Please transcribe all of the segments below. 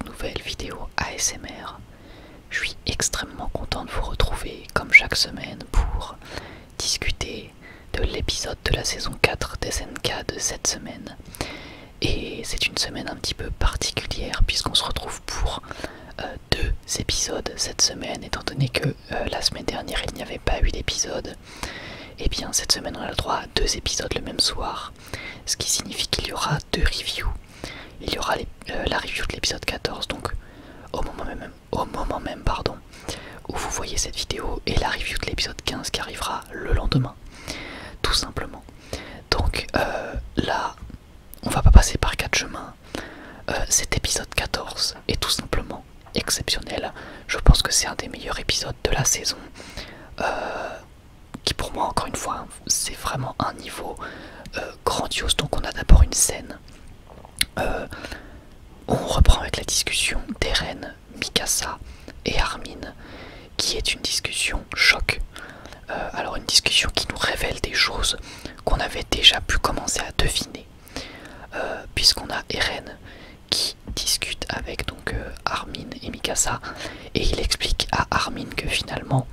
toute nouvelle vidéo ASMR. Je suis extrêmement content de vous retrouver comme chaque semaine pour discuter de l'épisode de la saison 4 des SNK de cette semaine. Et c'est une semaine un petit peu particulière puisqu'on se retrouve pour deux épisodes cette semaine, étant donné que la semaine dernière il n'y avait pas eu d'épisode. Et bien cette semaine on a le droit à deux épisodes le même soir, ce qui signifie qu'il y aura deux reviews. Il y aura la review de l'épisode 14, donc au moment même où vous voyez cette vidéo, et la review de l'épisode 15 qui arrivera le lendemain, tout simplement. Donc là, on va pas passer par quatre chemins. Cet épisode 14 est tout simplement exceptionnel. Je pense que c'est un des meilleurs épisodes de la saison. Qui pour moi, encore une fois, c'est vraiment un niveau grandiose. Donc on a d'abord une scène. On reprend avec la discussion d'Eren, Mikasa et Armin, qui est une discussion choc. Alors une discussion qui nous révèle des choses qu'on avait déjà pu commencer à deviner. Puisqu'on a Eren qui discute avec donc Armin et Mikasa, et il explique à Armin que finalement,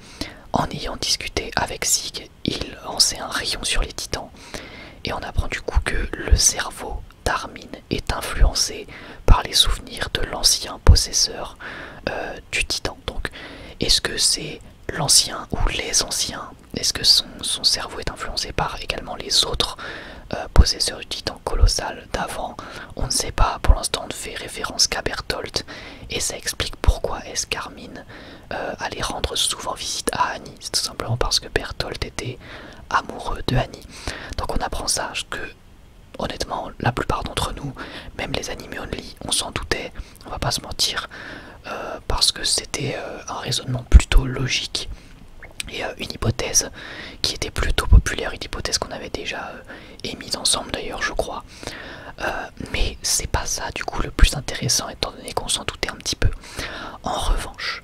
en ayant discuté avec Sig, il lançait un rayon sur les titans, et on apprend du coup que le cerveau d'Armin est influencé par les souvenirs de l'ancien possesseur du titan. Donc est-ce que c'est l'ancien ou les anciens? Est-ce que son cerveau est influencé par également les autres possesseurs du titan colossal d'avant? On ne sait pas, pour l'instant on ne fait référence qu'à Bertholdt, et ça explique pourquoi est-ce qu'Armin allait rendre souvent visite à Annie. C'est tout simplement parce que Bertholdt était amoureux de Annie. Donc on apprend ça, que honnêtement la plupart d'entre nous, même les animés only, on s'en doutait, on va pas se mentir, parce que c'était un raisonnement plutôt logique et une hypothèse qui était plutôt populaire, une hypothèse qu'on avait déjà émise ensemble d'ailleurs, je crois. Mais c'est pas ça du coup le plus intéressant, étant donné qu'on s'en doutait un petit peu. En revanche,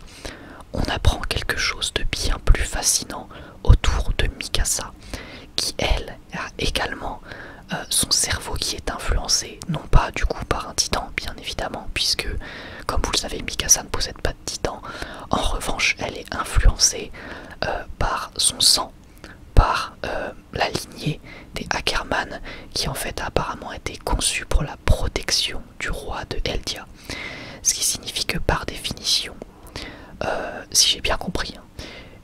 on apprend quelque chose de bien plus fascinant autour de Mikasa, qui elle a également son cerveau qui est influencé, non pas du coup par un titan bien évidemment, puisque comme vous le savez Mikasa ne possède pas de titan. En revanche elle est influencée par son sang, par la lignée des Ackerman, qui en fait a apparemment été conçue pour la protection du roi de Eldia. Ce qui signifie que par définition, si j'ai bien compris,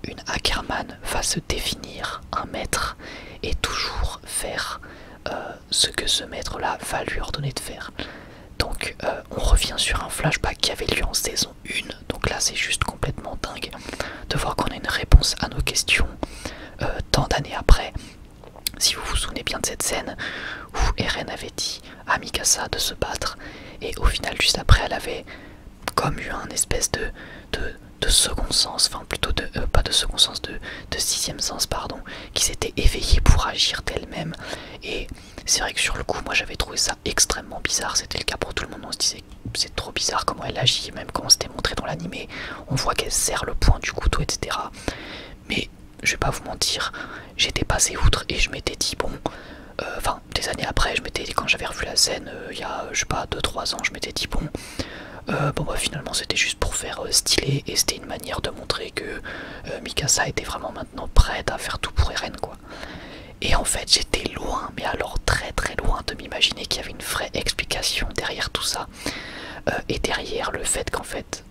une Ackerman va se définir un maître et toujours faire ce que ce maître-là va lui ordonner de faire. Donc on revient sur un flashback qui avait lieu en saison 1, donc là c'est juste complètement dingue de voir qu'on a une réponse à nos questions tant d'années après. Si vous vous souvenez bien de cette scène où Eren avait dit à Mikasa de se battre, et au final juste après elle avait comme eu un espèce de second sens, enfin plutôt de pas de second sens, de sixième sens pardon, qui s'était éveillé pour agir d'elle-même. Et c'est vrai que sur le coup moi j'avais trouvé ça extrêmement bizarre, c'était le cas pour tout le monde, on se disait c'est trop bizarre comment elle agit, même quand c'était montré dans l'animé, on voit qu'elle serre le poing du couteau etc. Mais je vais pas vous mentir, j'étais passé outre et je m'étais dit bon, enfin des années après, quand j'avais revu la scène il y a je sais pas 2-3 ans, je m'étais dit bon, bon bah finalement c'était juste pour faire stylé, et c'était une manière de montrer que Mikasa était vraiment maintenant prête à faire tout pour Eren quoi. Et en fait j'étais loin, mais alors très très loin de m'imaginer qu'il y avait une vraie explication derrière tout ça, et derrière le fait qu'en fait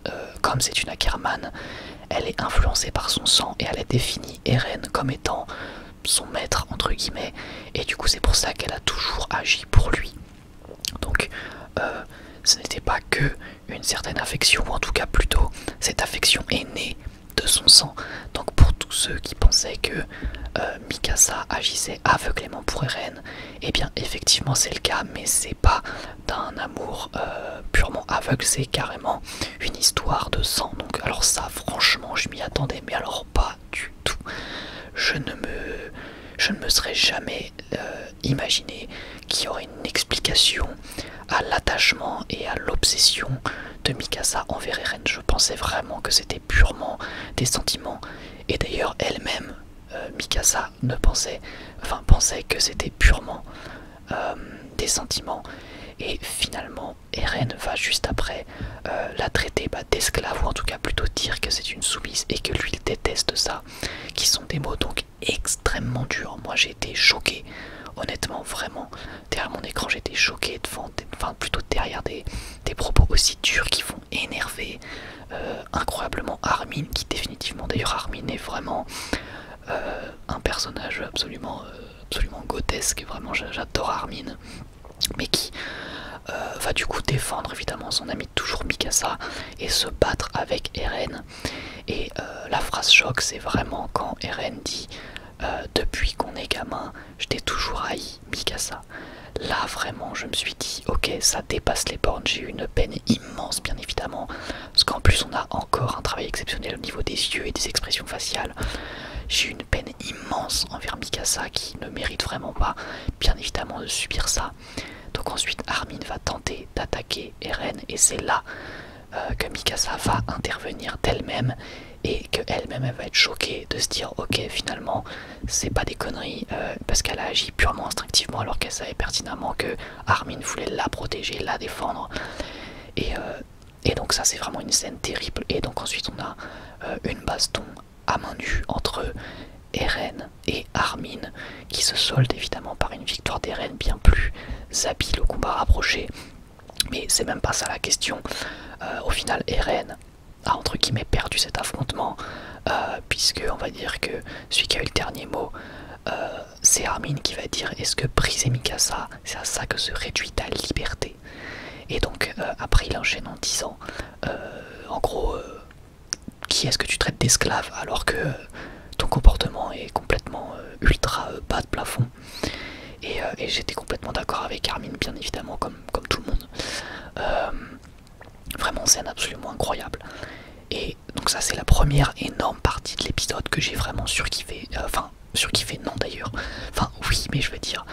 comme c'est une Ackerman, elle est influencée par son sang et elle a défini Eren comme étant son maître entre guillemets, et du coup c'est pour ça qu'elle a toujours agi pour lui. Donc ce n'était pas que une certaine affection, ou en tout cas plutôt cette affection est née de son sang. Donc pour tous ceux qui pensaient que Mikasa agissait aveuglément pour Eren, eh bien effectivement c'est le cas, mais c'est pas d'un amour purement aveugle, c'est carrément une histoire de sang. Donc alors ça franchement je m'y attendais, mais alors pas du tout. Je ne me serais jamais imaginé qu'il y aurait une explication à l'attachement et à l'obsession de Mikasa envers Eren. Je pensais vraiment que c'était purement des sentiments, et d'ailleurs elle-même, Mikasa pensait que c'était purement des sentiments. et finalement Eren va juste après la traiter d'esclave, ou en tout cas plutôt dire que c'est une soumise et que lui il déteste ça, qui sont des mots donc extrêmement durs. Moi j'ai été choqué, honnêtement, vraiment, derrière mon écran j'étais choqué devant, enfin plutôt derrière des propos aussi durs qui font énerver incroyablement Armin, qui définitivement, d'ailleurs Armin est vraiment un personnage absolument grotesque, vraiment j'adore Armin, mais qui va du coup défendre évidemment son ami toujours Mikasa et se battre avec Eren. Et la phrase choc, c'est vraiment quand Eren dit depuis qu'on est gamin, je t'ai toujours haï, Mikasa. Là vraiment je me suis dit ok, ça dépasse les bornes, j'ai eu une peine immense bien évidemment, parce qu'en plus on a encore un travail exceptionnel au niveau des yeux et des expressions faciales. J'ai eu une peine immense envers Mikasa qui ne mérite vraiment pas bien évidemment de subir ça. Donc ensuite Armin va tenter d'attaquer Eren et c'est là que Mikasa va intervenir d'elle-même et qu'elle-même elle va être choquée de se dire ok, finalement c'est pas des conneries, parce qu'elle a agi purement instinctivement alors qu'elle savait pertinemment que Armin voulait la protéger, la défendre, et donc ça c'est vraiment une scène terrible. Et donc ensuite on a une baston à main nue entre Eren et Armin qui se solde évidemment par une victoire d'Eren bien plus habile au combat rapproché, mais c'est même pas ça la question. Au final Eren a entre guillemets perdu cet affrontement, puisque on va dire que celui qui a eu le dernier mot, c'est Armin qui va dire est-ce que briser Mikasa c'est à ça que se réduit ta liberté. Et donc après il enchaîne en disant en gros qui est-ce que tu traites d'esclave alors que ton comportement est complètement ultra bas de plafond. Et j'étais complètement d'accord avec Armin bien évidemment, comme tout le monde. Vraiment scène absolument incroyable. Et donc ça c'est la première énorme partie de l'épisode que j'ai vraiment surkiffé. Enfin surkiffé non d'ailleurs, enfin oui, mais je veux dire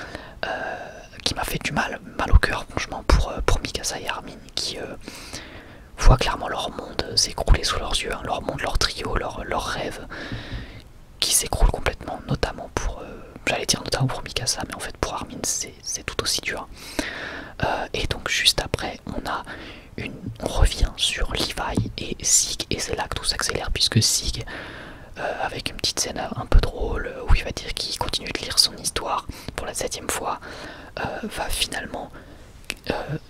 qui m'a fait du mal au cœur franchement pour Mikasa et Armin qui voient clairement leur monde s'écrouler sous leurs yeux, hein, leur monde, leur trio, leur rêve qui s'écroule complètement, notamment pour j'allais dire notamment pour Mikasa, mais en fait pour Armin c'est tout aussi dur. Et donc juste après on revient sur Levi et Sig, et c'est là que tout s'accélère puisque Sig avec une petite scène un peu drôle où il va dire qu'il continue de lire son histoire pour la 7ème fois, va finalement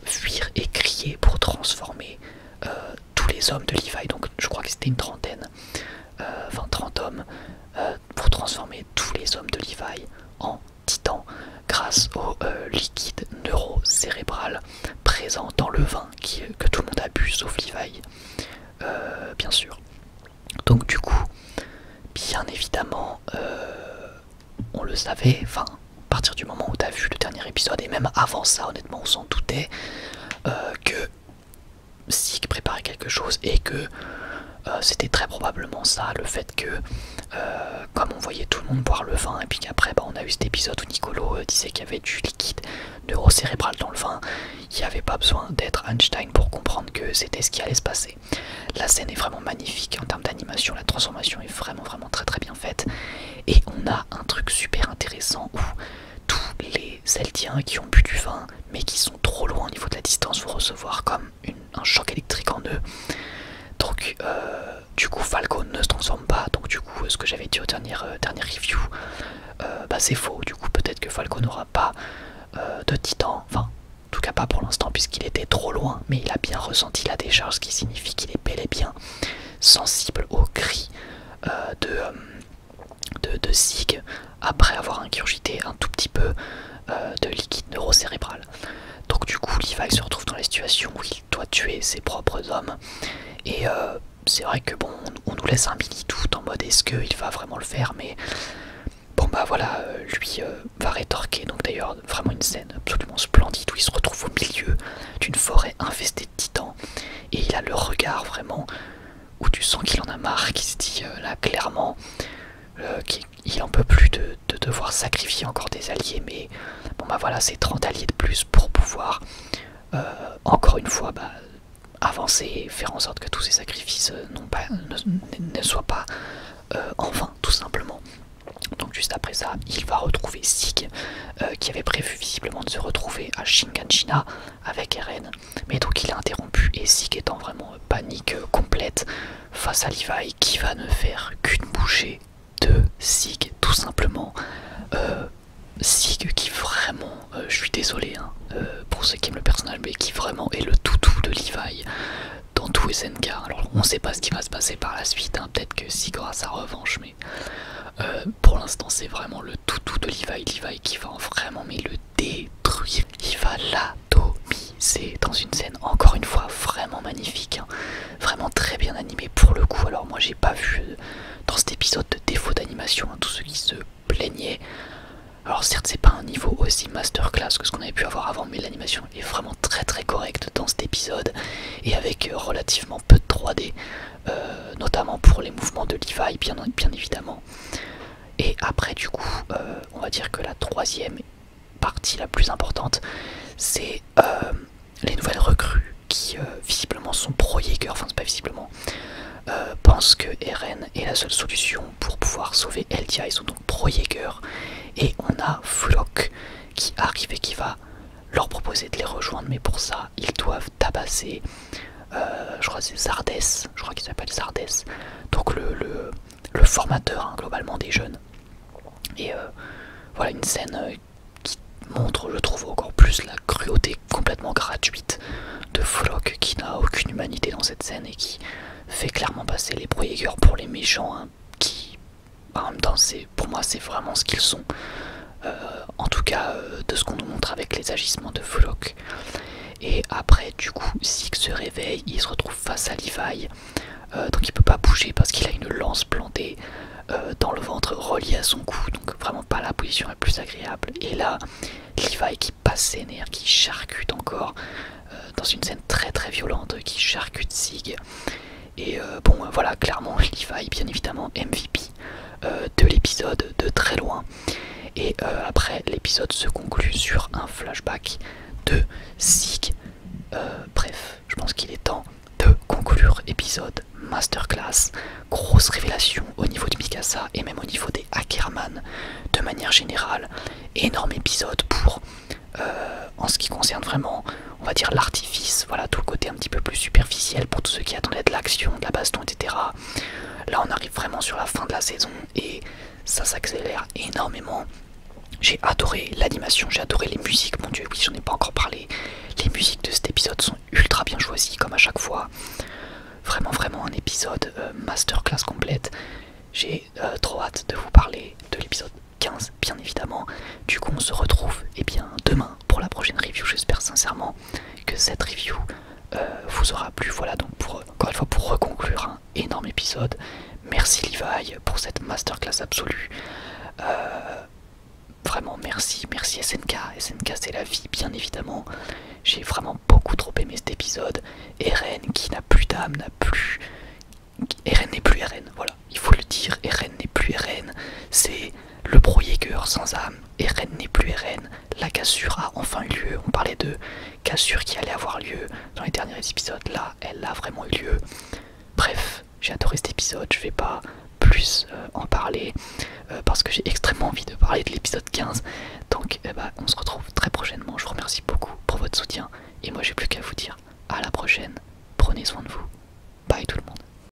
fuir et crier pour transformer tous les hommes de Levi, donc je crois que c'était une trentaine, enfin 30 hommes, pour transformer tous les hommes de Levi en titans grâce au liquide neurocérébral présent dans le vin que tout le monde a bu sauf Levi, bien sûr. Donc du coup, bien évidemment, on le savait, enfin à partir du moment où tu as vu le dernier épisode, et même avant ça honnêtement on s'en doutait, que Sig préparait quelque chose et que c'était très probablement ça, le fait que comme on voyait tout le monde boire le vin et puis qu'après on a eu cet épisode où Nicolo disait qu'il y avait du liquide neurocérébral dans le vin, il n'y avait pas besoin d'être Einstein pour comprendre que c'était ce qui allait se passer. La scène est vraiment magnifique en termes d'animation, la transformation est vraiment très très bien faite, et on a un truc super intéressant où tous les Zeldiens qui ont bu du vin mais qui sont trop loin au niveau de la distance vont recevoir comme un choc électrique en eux. Donc du coup Falco ne se transforme pas, donc du coup ce que j'avais dit au dernier review, c'est faux. Du coup peut-être que Falco n'aura pas de titan, enfin en tout cas pas pour l'instant puisqu'il était trop loin, mais il a bien ressenti la décharge, ce qui signifie qu'il est bel et bien sensible aux cris de Sig après avoir ingurgité un tout petit peu de liquide neurocérébral. Donc du coup Levi se retrouve dans la situation où il doit tuer ses propres hommes, et c'est vrai que bon, on nous laisse un mini doute en mode est-ce qu'il va vraiment le faire, mais bon voilà, lui va rétorquer. Donc d'ailleurs vraiment une scène absolument splendide où il se retrouve au milieu d'une forêt infestée de titans, et il a le regard vraiment où tu sens qu'il en a marre, qu'il se dit là clairement qu'il en peut plus de devoir sacrifier encore des alliés, mais bon voilà, c'est 30 alliés de plus pour pouvoir encore une fois avancer et faire en sorte que tous ces sacrifices ne soient pas en vain tout simplement. Donc juste après ça, il va retrouver Sig, qui avait prévu visiblement de se retrouver à Shiganshina avec Eren. Mais donc il est interrompu et Sig est en vraiment panique complète face à Levi qui va ne faire qu'une bouchée de Sig, tout simplement. Sig qui vraiment, je suis désolé hein, pour ceux qui aiment le personnage, mais qui vraiment est le toutou de Levi dans tout SNK. Alors on sait pas ce qui va se passer par la suite, hein. Peut-être que Sig aura sa revanche, mais pour l'instant c'est vraiment le toutou de Levi qui va vraiment mais le détruire. Il va l'atomiser dans une scène encore une fois vraiment magnifique, hein. Vraiment très bien animé pour le coup. Alors moi j'ai pas vu dans cet épisode de défaut d'animation, hein, tous ceux qui se plaignaient. Alors certes c'est pas un niveau aussi masterclass que ce qu'on avait pu avoir avant, mais l'animation est vraiment très correcte dans cet épisode et avec relativement peu de 3D, notamment pour les mouvements de Levi bien évidemment. Et après du coup on va dire que la troisième partie la plus importante c'est les nouvelles recrues qui visiblement sont pro-Jäger, enfin c'est pas visiblement, pensent que Eren est la seule solution pour pouvoir sauver Eldia. Ils sont donc pro-Jäger. Et on a Floch qui arrive et qui va leur proposer de les rejoindre, mais pour ça ils doivent tabasser, je crois que c'est Zardes, je crois qu'il s'appelle Zardes, donc le formateur hein, globalement des jeunes. Et voilà une scène qui montre, je trouve, encore plus la cruauté complètement gratuite de Floch qui n'a aucune humanité dans cette scène et qui fait clairement passer les pro-Jäger pour les méchants, hein, qui en même temps pour moi c'est vraiment ce qu'ils sont, en tout cas de ce qu'on nous montre avec les agissements de Floch. Et après du coup Sig se réveille, il se retrouve face à Levi, donc il peut pas bouger parce qu'il a une lance plantée dans le ventre reliée à son cou, donc vraiment pas la position la plus agréable. Et là Levi qui passe ses nerfs, qui charcute encore dans une scène très violente, qui charcute Sig. Et bon voilà, clairement Levi bien évidemment MVP de l'épisode de très loin. Et après l'épisode se conclut sur un flashback de Sig. Bref, je pense qu'il est temps de conclure épisode masterclass. Grosse révélation au niveau de Mikasa et même au niveau des Ackerman de manière générale. Énorme épisode pour en ce qui concerne vraiment, on va dire, l'artifice, voilà, tout le côté un petit peu plus superficiel pour tous ceux qui attendaient de l'action, de la baston, etc. Là on arrive vraiment sur la fin de la saison et ça s'accélère énormément. J'ai adoré l'animation, j'ai adoré les musiques, mon dieu, oui j'en ai pas encore parlé. Les musiques de cet épisode sont ultra bien choisies comme à chaque fois. Vraiment un épisode masterclass complète. J'ai trop hâte de vous parler de l'épisode 15 bien évidemment. Du coup on se retrouve bien demain pour la prochaine review. J'espère sincèrement que cette review vous aura plu. Voilà donc encore une fois pour reconclure un énorme épisode. Merci Levi pour cette masterclass absolue. Vraiment merci SNK, SNK c'est la vie bien évidemment. J'ai vraiment beaucoup trop aimé cet épisode. Eren qui n'a plus d'âme, Eren n'est plus Eren, voilà, il faut le dire, Eren n'est plus Eren, c'est le pro-Jäger sans âme, Eren n'est plus Eren, la cassure a enfin eu lieu, on parlait de cassure qui allait avoir lieu dans les derniers épisodes, là elle a vraiment eu lieu. Bref, j'ai adoré cet épisode, je vais pas plus en parler parce que j'ai extrêmement envie de parler de l'épisode 15, donc on se retrouve très prochainement. Je vous remercie beaucoup pour votre soutien et moi j'ai plus qu'à vous dire à la prochaine, prenez soin de vous.